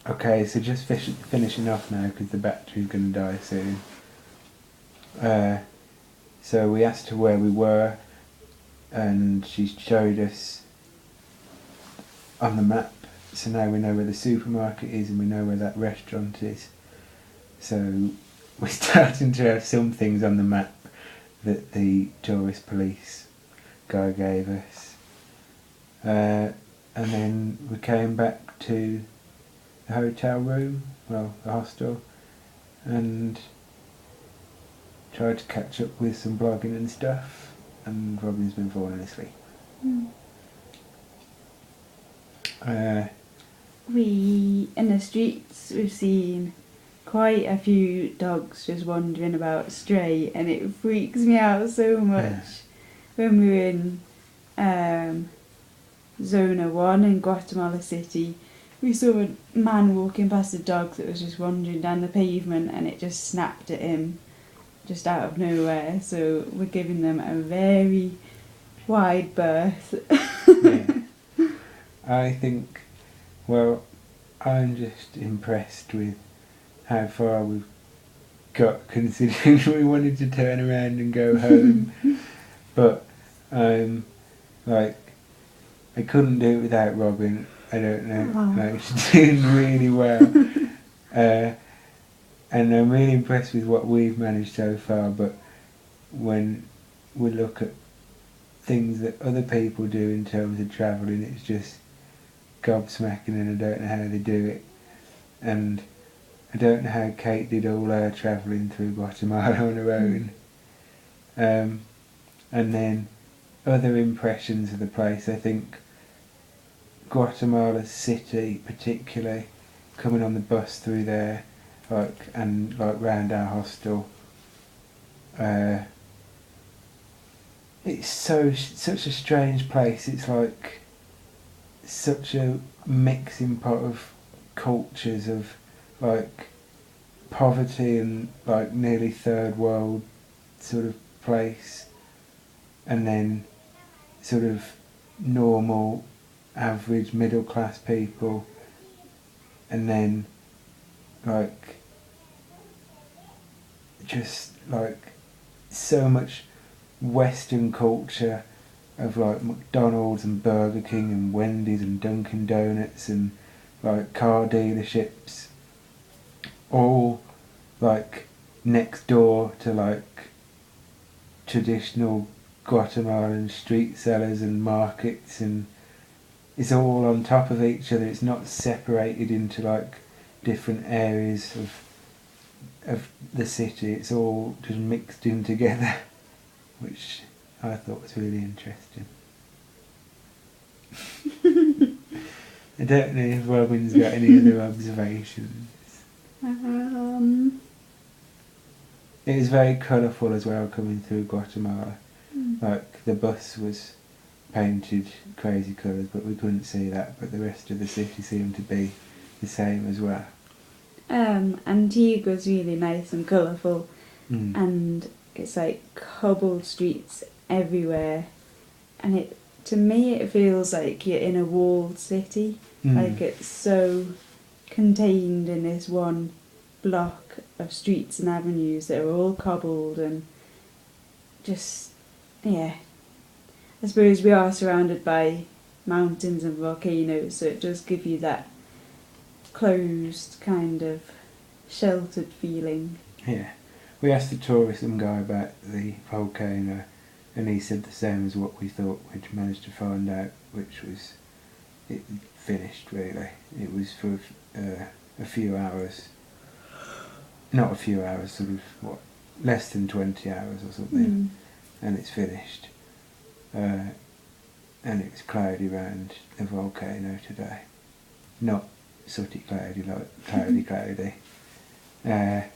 Okay, so just finishing off now because the battery's going to die soon. So we asked her where we were, and she showed us on the map. So now we know where the supermarket is and we know where that restaurant is. So we're starting to have some things on the map that the tourist police guy gave us. And then we came back to the hotel room, well, the hostel, and tried to catch up with some blogging and stuff, and Robin's been falling asleep. We, in the streets, we've seen quite a few dogs just wandering about stray, and it freaks me out so much. When we were in Zona 1 in Guatemala City, we saw a man walking past a dog that was just wandering down the pavement, and it just snapped at him just out of nowhere. So we're giving them a very wide berth. Yeah. I think, well, I'm just impressed with how far we've got, considering we wanted to turn around and go home. But like, I couldn't do it without Robin. I don't know. Like, she's doing really well. And I'm really impressed with what we've managed so far, but when we look at things that other people do in terms of travelling, it's just gobsmacking, and I don't know how they do it. And I don't know how Kate did all her travelling through Guatemala on her own. And then other impressions of the place, I think Guatemala City particularly, coming on the bus through there, and round our hostel, it's such a strange place. It's like such a mixing pot of cultures, of like poverty and like nearly third world sort of place, and then sort of normal average middle class people, and then like just like so much Western culture of like McDonald's and Burger King and Wendy's and Dunkin' Donuts and like car dealerships, all like next door to like traditional Guatemalan street sellers and markets, and it's all on top of each other. It's not separated into like different areas of the city. It's all just mixed in together, which I thought was really interesting. I don't know if Robin's got any other observations. It was very colourful as well coming through Guatemala. Like the bus was painted crazy colours, but we couldn't see that. But the rest of the city seemed to be the same as well. Antigua's really nice and colourful, and it's like cobbled streets everywhere, and to me it feels like you're in a walled city. Like it's so contained in this one block of streets and avenues that are all cobbled, and just, yeah, I suppose we are surrounded by mountains and volcanoes, so it does give you that closed kind of sheltered feeling. Yeah, we asked the tourism guy about the volcano, and he said the same as what we thought. We'd managed to find out, which was it finished really. It was for a few hours, not a few hours, sort of less than 20 hours or something, and it's finished. And it was cloudy around the volcano today, not sooty cloudy, like cloudy. Yeah,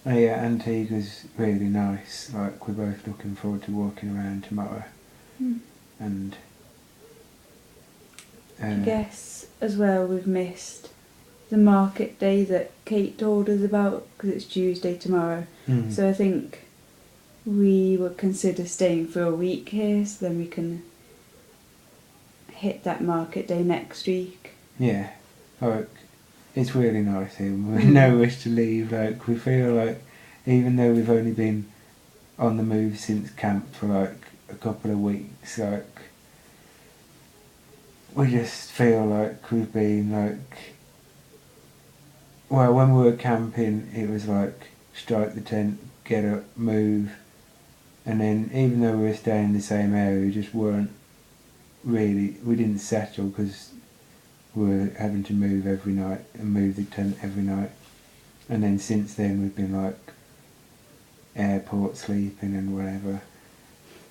Antigua's really nice. Like, we're both looking forward to walking around tomorrow. And I guess as well we've missed the market day that Kate told us about, because it's Tuesday tomorrow. So I think we would consider staying for a week here, so then we can hit that market day next week. Yeah, like, it's really nice here. We've no wish to leave. Like, we feel like, even though we've only been on the move since camp for like a couple of weeks, like, we just feel like we've been like, well, when we were camping, it was like strike the tent, get up, move, and then even though we were staying in the same area, we just weren't really, we didn't settle because we were having to move every night and move the tent every night. And then since then we've been like airport sleeping and whatever,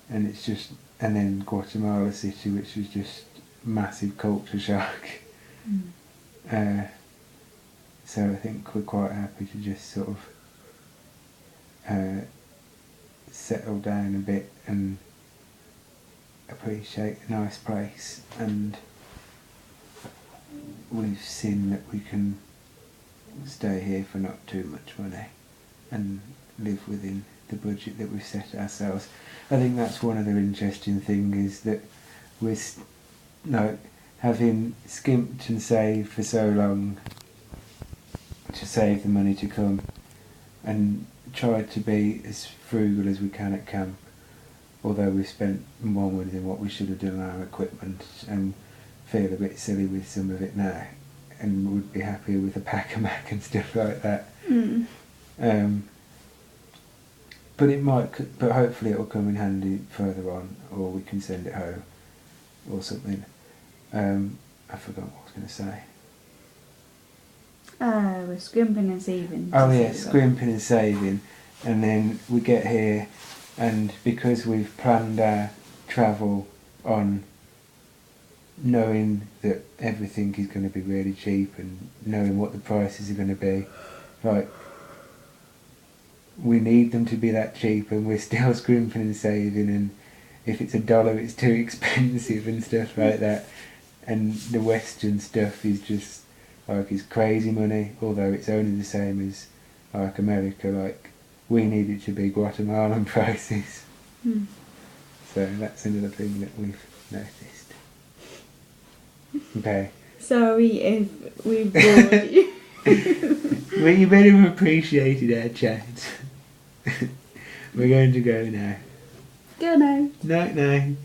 and it's just, and then Guatemala City, which was just massive culture shock. So I think we're quite happy to just sort of settle down a bit and appreciate a nice place, and we've seen that we can stay here for not too much money and live within the budget that we've set ourselves. I think that's one other interesting thing, is that we're like, having skimped and saved for so long to save the money to come, and tried to be as frugal as we can at camp, although we've spent more money than what we should have done on our equipment, and feel a bit silly with some of it now, and would be happier with a pack-a Mac and stuff like that. But it might, but hopefully it'll come in handy further on, or we can send it home or something. I forgot what I was going to say. We're scrimping and saving. Oh yeah, scrimping and saving, and then we get here, and because we've planned our travel on knowing that everything is going to be really cheap and knowing what the prices are going to be, like, we need them to be that cheap, and we're still scrimping and saving, and if it's $1 it's too expensive and stuff like that, and the Western stuff is just like, it's crazy money, although it's only the same as like America. Like, we need it to be Guatemalan prices. So that's another thing that we've noticed. Okay. Sorry if we've bored you. Well, you better have appreciated our chat. We're going to go now. Good night. Night night.